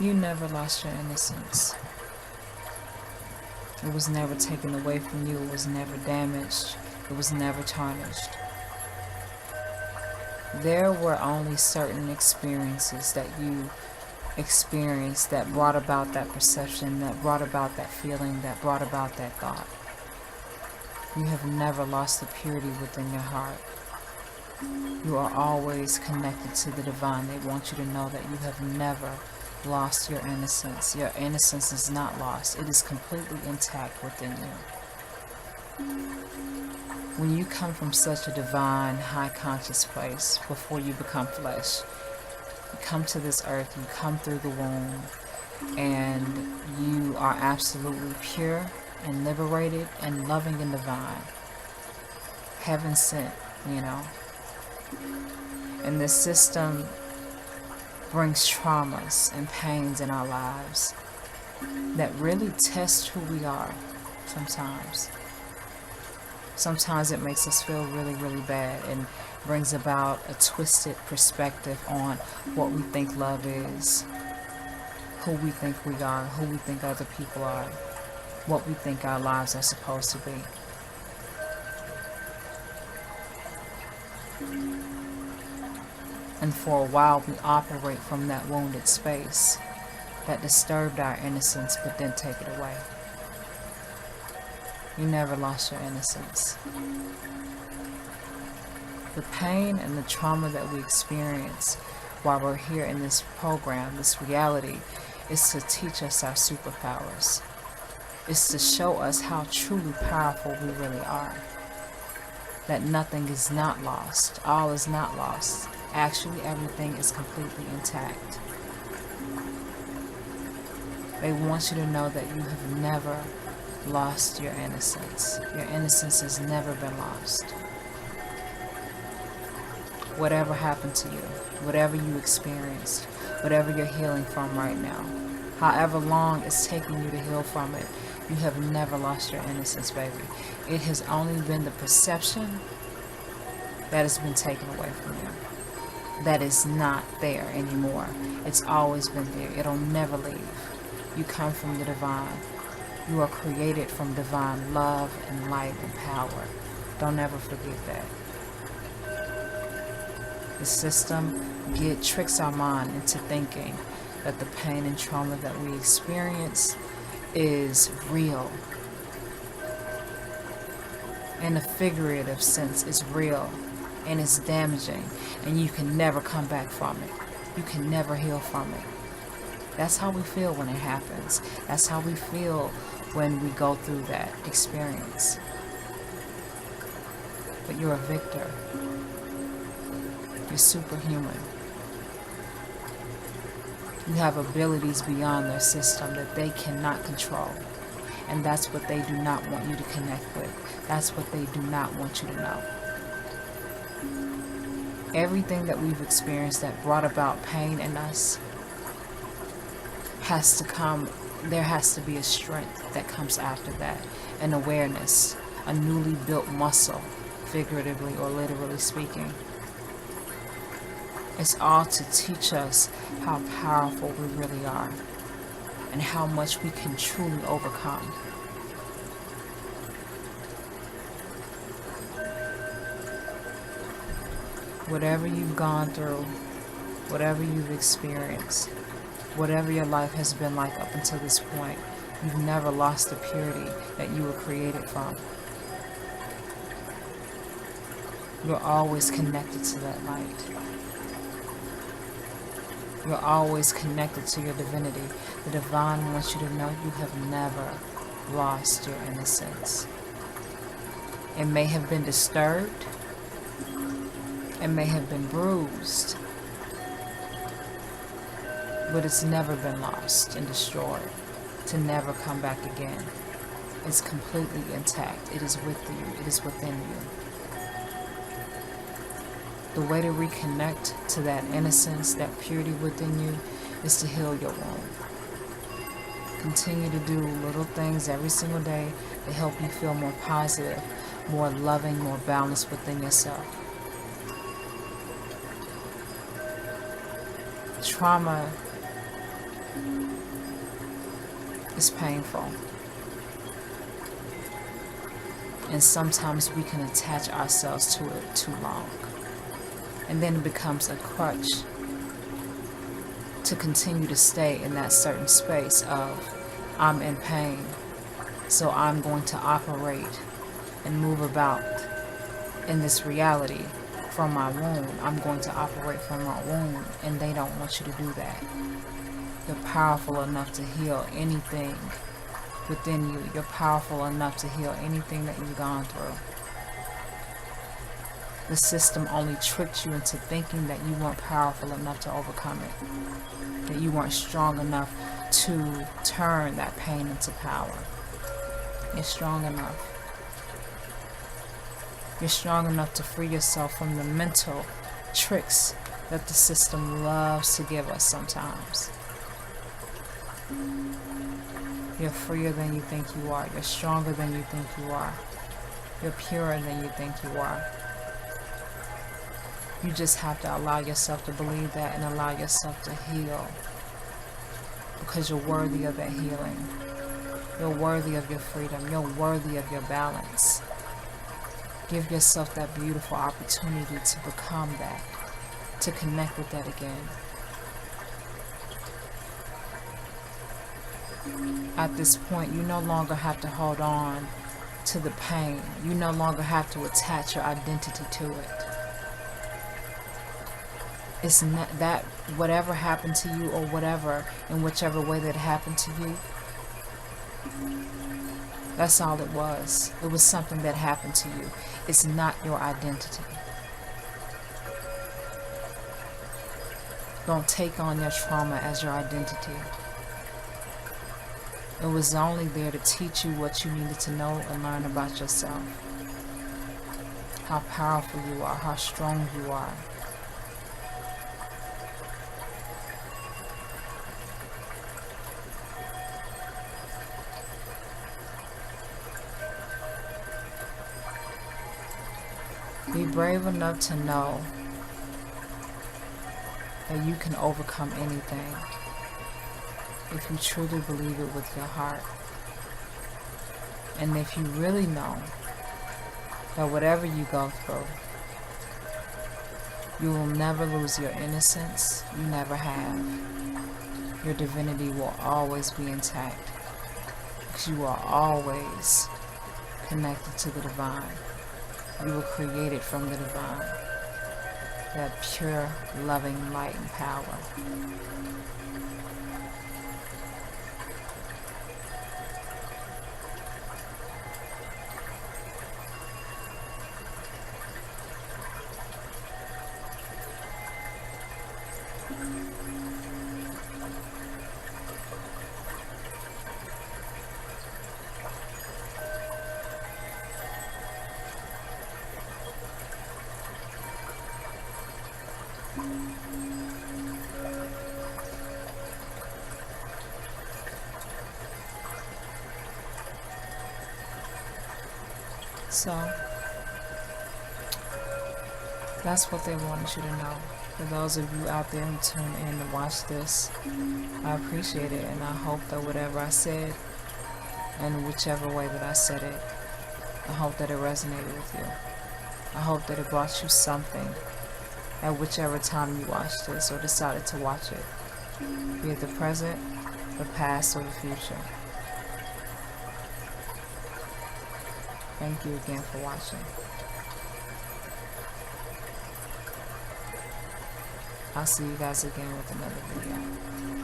You never lost your innocence. It was never taken away from you. It was never damaged. It was never tarnished. There were only certain experiences that you experienced that brought about that perception, that brought about that feeling, that brought about that thought. You have never lost the purity within your heart. You are always connected to the divine. They want you to know that you have never lost your innocence. Your innocence is not lost. It is completely intact within you. When you come from such a divine, high conscious place before you become flesh, you come to this earth, you come through the womb, and you are absolutely pure and liberated and loving and divine. Heaven sent, And this system brings traumas and pains in our lives that really test who we are sometimes. Sometimes it makes us feel really, really bad and brings about a twisted perspective on what we think love is, who we think we are, who we think other people are, what we think our lives are supposed to be. And for a while we operate from that wounded space that disturbed our innocence but didn't take it away. You never lost your innocence. The pain and the trauma that we experience while we're here in this program, this reality, is to teach us our superpowers. It's to show us how truly powerful we really are. That nothing is not lost. All is not lost. Actually, everything is completely intact. They want you to know that you have never lost your innocence. Your innocence has never been lost. Whatever happened to you, whatever you experienced, whatever you're healing from right now, however long it's taking you to heal from it, you have never lost your innocence, baby. It has only been the perception that has been taken away from you. That is not there anymore. It's always been there. It'll never leave. You come from the divine. You are created from divine love and light and power. Don't ever forget that. The system tricks our mind into thinking that the pain and trauma that we experience is real. In a figurative sense, it's real and it's damaging, and you can never come back from it. You can never heal from it. That's how we feel when it happens. That's how we feel when we go through that experience. But you're a victor. You're superhuman. You have abilities beyond their system that they cannot control. And that's what they do not want you to connect with. That's what they do not want you to know. Everything that we've experienced that brought about pain in us has to come, there has to be a strength that comes after that, an awareness, a newly built muscle, figuratively or literally speaking. It's all to teach us how powerful we really are and how much we can truly overcome. Whatever you've gone through, whatever you've experienced, whatever your life has been like up until this point, you've never lost the purity that you were created from. You're always connected to that light. You're always connected to your divinity. The divine wants you to know you have never lost your innocence. It may have been disturbed. It may have been bruised. But it's never been lost and destroyed to never come back again. It's completely intact. It is with you. It is within you. The way to reconnect to that innocence, that purity within you, is to heal your womb. Continue to do little things every single day to help you feel more positive, more loving, more balanced within yourself. Trauma It's painful. And sometimes we can attach ourselves to it too long. And then it becomes a crutch to continue to stay in that certain space of, I'm in pain, so I'm going to operate and move about in this reality from my wound. I'm going to operate from my wound, and they don't want you to do that. You're powerful enough to heal anything within you. You're powerful enough to heal anything that you've gone through. The system only tricked you into thinking that you weren't powerful enough to overcome it, that you weren't strong enough to turn that pain into power. You're strong enough. You're strong enough to free yourself from the mental tricks that the system loves to give us sometimes. You're freer than you think you are. You're stronger than you think you are. You're purer than you think you are. You just have to allow yourself to believe that and allow yourself to heal, because you're worthy of that healing. You're worthy of your freedom. You're worthy of your balance. Give yourself that beautiful opportunity to become that, to connect with that again. At this point, you no longer have to hold on to the pain. You no longer have to attach your identity to it. It's not that whatever happened to you, or whatever, in whichever way that happened to you, that's all it was. It was something that happened to you. It's not your identity. Don't take on your trauma as your identity. It was only there to teach you what you needed to know and learn about yourself. How powerful you are, how strong you are. Be brave enough to know that you can overcome anything if you truly believe it with your heart. And if you really know that whatever you go through, you will never lose your innocence. You never have. Your divinity will always be intact, because you are always connected to the divine. You were created from the divine, that pure, loving light and power. So, that's what they wanted you to know. For those of you out there who tune in to watch this, I appreciate it, and I hope that whatever I said, and whichever way that I said it, I hope that it resonated with you. I hope that it brought you something at whichever time you watched this or decided to watch it, be it the present, the past, or the future. Thank you again for watching. I'll see you guys again with another video.